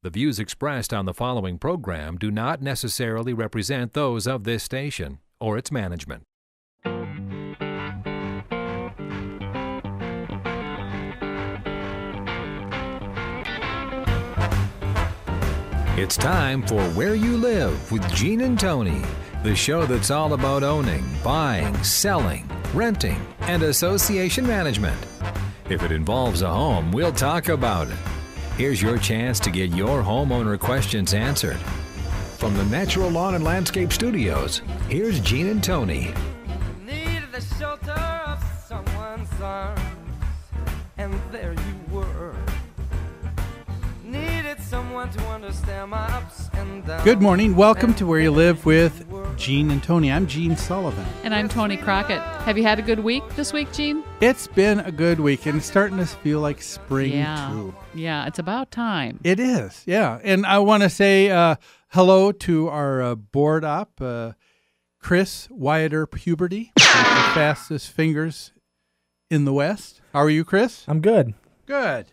The views expressed on the following program do not necessarily represent those of this station or its management. It's time for Where You Live with Gene and Tony, the show that's all about owning, buying, selling, renting, and association management. If it involves a home, we'll talk about it. Here's your chance to get your homeowner questions answered. From the Natural Lawn and Landscape Studios, here's Gene and Tony. Needed the shelter of someone's arms, and there you were. Needed someone to understand my ups and downs. Good morning. Welcome to Where You Live with Gene and Tony. I'm Gene Sullivan. And I'm Tony Crockett. Have you had a good week this week, Gene? It's been a good week, and it's starting to feel like spring, too. Yeah, it's about time. It is, yeah. And I want to say hello to our board op, Chris Wyatter Puberty, with the fastest fingers in the West. How are you, Chris? I'm good. Good.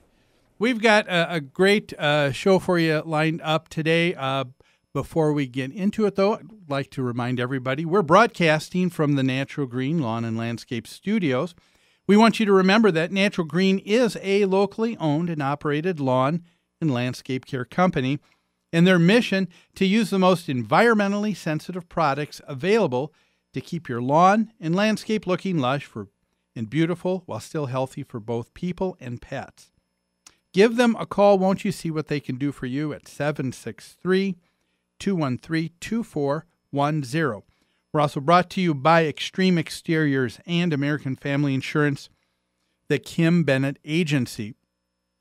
We've got a great show for you lined up today. Before we get into it, though, I'd like to remind everybody we're broadcasting from the Natural Green Lawn and Landscape Studios. We want you to remember that Natural Green is a locally owned and operated lawn and landscape care company, and their mission to use the most environmentally sensitive products available to keep your lawn and landscape looking lush and beautiful while still healthy for both people and pets. Give them a call, won't you, see what they can do for you at 763-213-2410. We're also brought to you by Extreme Exteriors and American Family Insurance, the Kim Bennett Agency.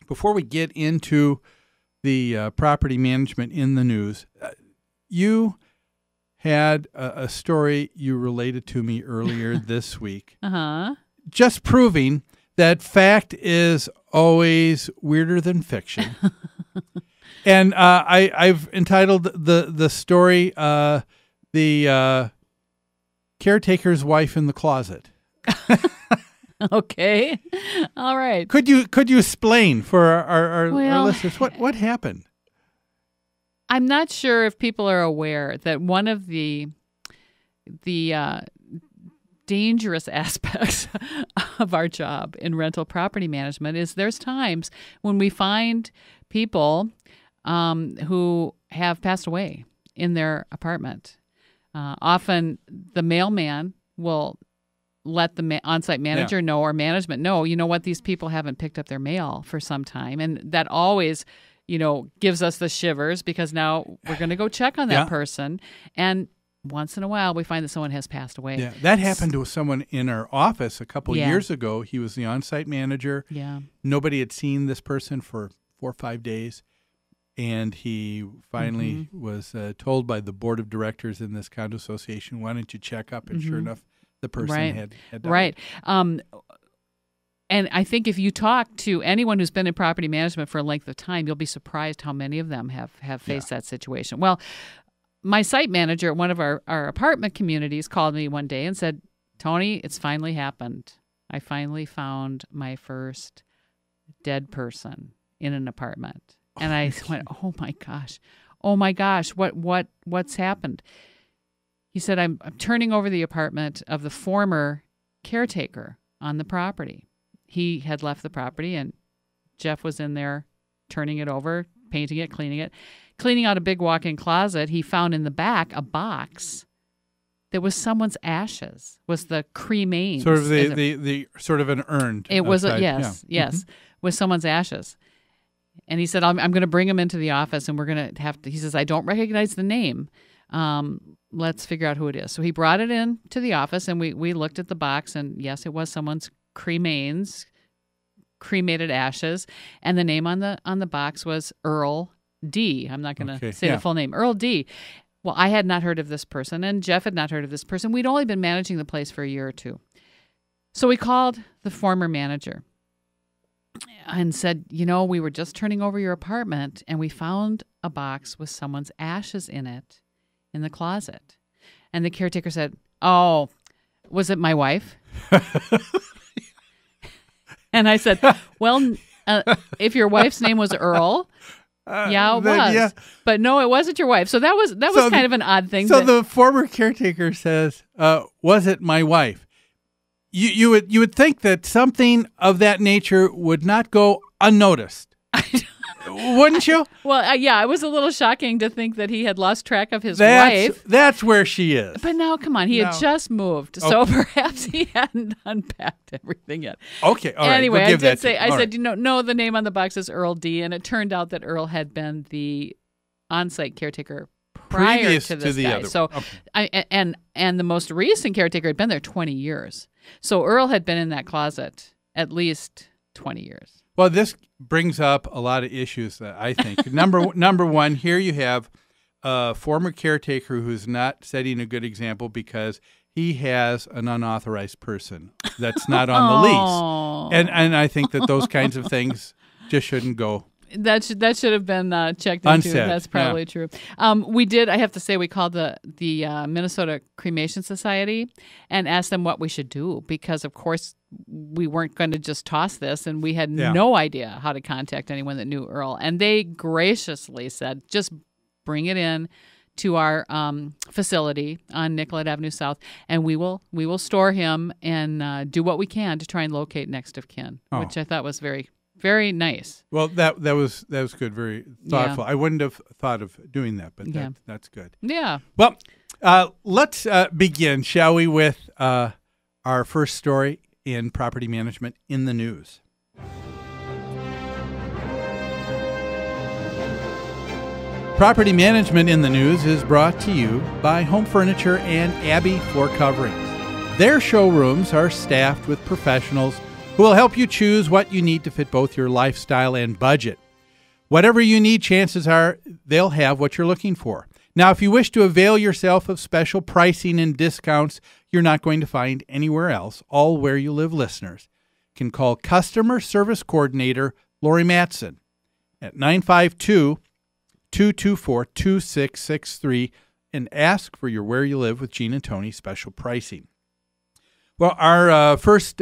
Before we get into the property management in the news, you had a story you related to me earlier this week. Just proving that fact is always weirder than fiction. And I've entitled the story the caretaker's wife in the closet. Okay. All right. Could you explain for our listeners what happened? I'm not sure if people are aware that one of the dangerous aspects of our job in rental property management is there's times when we find people who have passed away in their apartment. Often the mailman will let the on-site manager know or management know, you know what, these people haven't picked up their mail for some time. And that always, gives us the shivers because now we're going to go check on that person. And once in a while, we find that someone has passed away. Yeah, that happened to someone in our office a couple years ago. He was the on-site manager. Yeah. Nobody had seen this person for 4 or 5 days. And he finally was told by the board of directors in this condo association, why don't you check up? And sure enough, the person had died. Right. And I think if you talk to anyone who's been in property management for a length of time, you'll be surprised how many of them have faced that situation. Well, my site manager at one of our apartment communities called me one day and said, Tony, it's finally happened. I finally found my first dead person in an apartment. And I went, oh my gosh, what's happened? He said, I'm turning over the apartment of the former caretaker on the property. He had left the property, and Jeff was in there turning it over, painting it, cleaning out a big walk-in closet. He found in the back a box that was someone's ashes, was the cremains. Sort of the sort of an urn. It was yes, with someone's ashes. And he said, I'm going to bring him into the office, and we're going to have to, he says, I don't recognize the name. Let's figure out who it is. So he brought it in to the office, and we looked at the box, and yes, it was someone's cremated ashes, and the name on the box was Earl D. I'm not going to say the full name. Earl D. Well, I had not heard of this person, and Jeff had not heard of this person. We'd only been managing the place for a year or two. So we called the former manager and said, we were just turning over your apartment, and we found a box with someone's ashes in it in the closet. And the caretaker said, oh, was it my wife? And I said, well, if your wife's name was Earl, Yeah, it was. Yeah. But no, it wasn't your wife. So that was kind of an odd thing. So the former caretaker says, "Was it my wife?" You would think that something of that nature would not go unnoticed, wouldn't you? Well, yeah, it was a little shocking to think that he had lost track of his wife. That's where she is. But now, come on, he had just moved, so perhaps he hadn't unpacked everything yet. Okay, all right. Anyway, we'll I said, no, the name on the box is Earl D, and it turned out that Earl had been the on-site caretaker prior Previous to this the guy. other. So, Okay. and the most recent caretaker had been there 20 years. So Earl had been in that closet at least 20 years. Well, this brings up a lot of issues that I think. Number one, here you have a former caretaker who's not setting a good example because he has an unauthorized person that's not on the lease. And I think that those kinds of things just shouldn't go. That should have been checked into. Unsaid, That's probably true. We did. I have to say, we called the Minnesota Cremation Society and asked them what we should do because, of course, we weren't going to just toss this, and we had no idea how to contact anyone that knew Earl. And they graciously said, just bring it in to our facility on Nicollet Avenue South, and we will store him and do what we can to try and locate next of kin, which I thought was very, very nice. Well, that was good, very thoughtful. I wouldn't have thought of doing that, but that's good. Yeah. Well, let's begin, shall we, with our first story in property management in the news. Property Management in the News is brought to you by Home Furniture and Abbey Floor Coverings. Their showrooms are staffed with professionals who will help you choose what you need to fit both your lifestyle and budget. Whatever you need, chances are they'll have what you're looking for. Now, if you wish to avail yourself of special pricing and discounts you're not going to find anywhere else, all Where You Live listeners can call Customer Service Coordinator Lori Matson at 952-224-2663 and ask for your Where You Live with Gene and Tony special pricing. Well, our first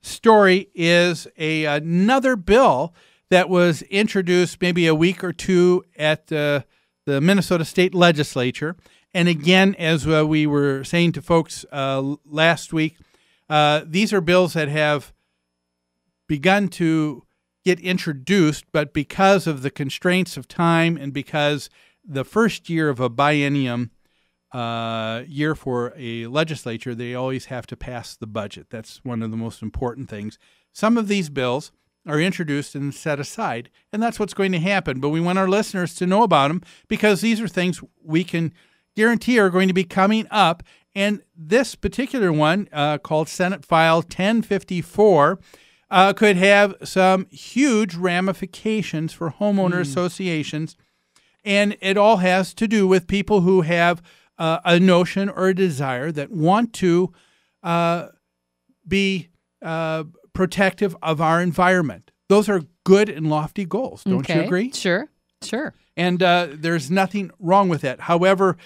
story is another bill that was introduced maybe a week or two at the Minnesota State Legislature. And again, as we were saying to folks last week, these are bills that have begun to get introduced, but because of the constraints of time and because the first year of a biennium year for a legislature, they always have to pass the budget. That's one of the most important things. Some of these bills are introduced and set aside, and that's what's going to happen. But we want our listeners to know about them because these are things we can guarantee are going to be coming up. And this particular one, called Senate File 1054, could have some huge ramifications for homeowner associations. And it all has to do with people who have a notion or a desire that want to be protective of our environment. Those are good and lofty goals. Don't you agree? Sure. And there's nothing wrong with that. However,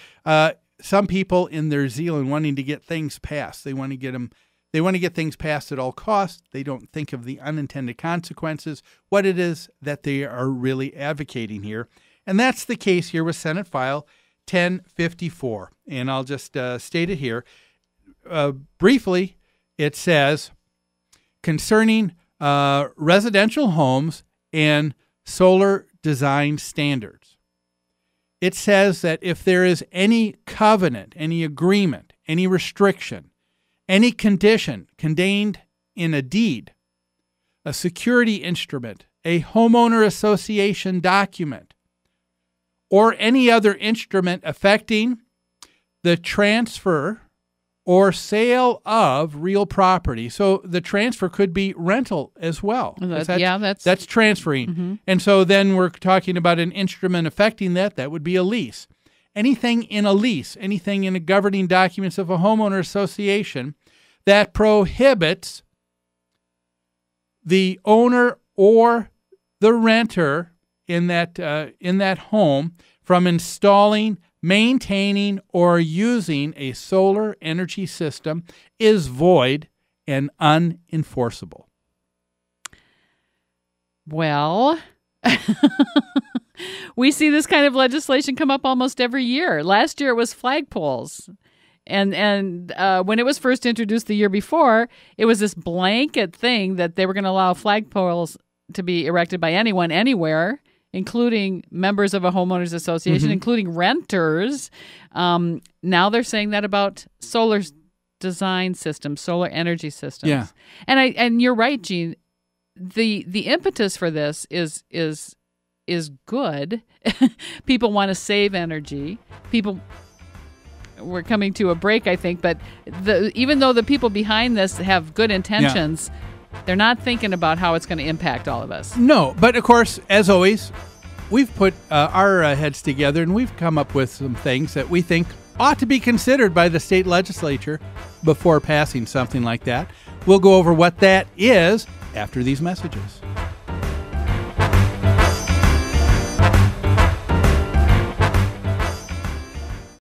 some people, in their zeal and wanting to get things passed, they want to get things passed at all costs. They don't think of the unintended consequences, what it is that they are really advocating here. And that's the case here with Senate File 1054. And I'll just state it here. Briefly, it says, concerning residential homes and solar design standards. It says that if there is any covenant, any agreement, any restriction, any condition contained in a deed, a security instrument, a homeowner association document, or any other instrument affecting the transfer or sale of real property. So the transfer could be rental as well. That's transferring. Mm-hmm. And so then we're talking about an instrument affecting that. That would be a lease. Anything in a lease, anything in the governing documents of a homeowner association that prohibits the owner or the renter in that home from installing, maintaining, or using a solar energy system is void and unenforceable. Well, We see this kind of legislation come up almost every year. Last year it was flagpoles. And when it was first introduced the year before, it was this blanket thing that they were going to allow flagpoles to be erected by anyone, anywhere, including members of a homeowners association, including renters. Now they're saying that about solar design systems, solar energy systems. Yeah. And you're right, Gene. The impetus for this is good. People want to save energy. We're coming to a break, I think, but even though the people behind this have good intentions, they're not thinking about how it's going to impact all of us. No, but of course, as always, we've put our heads together and we've come up with some things that we think ought to be considered by the state legislature before passing something like that. We'll go over what that is after these messages.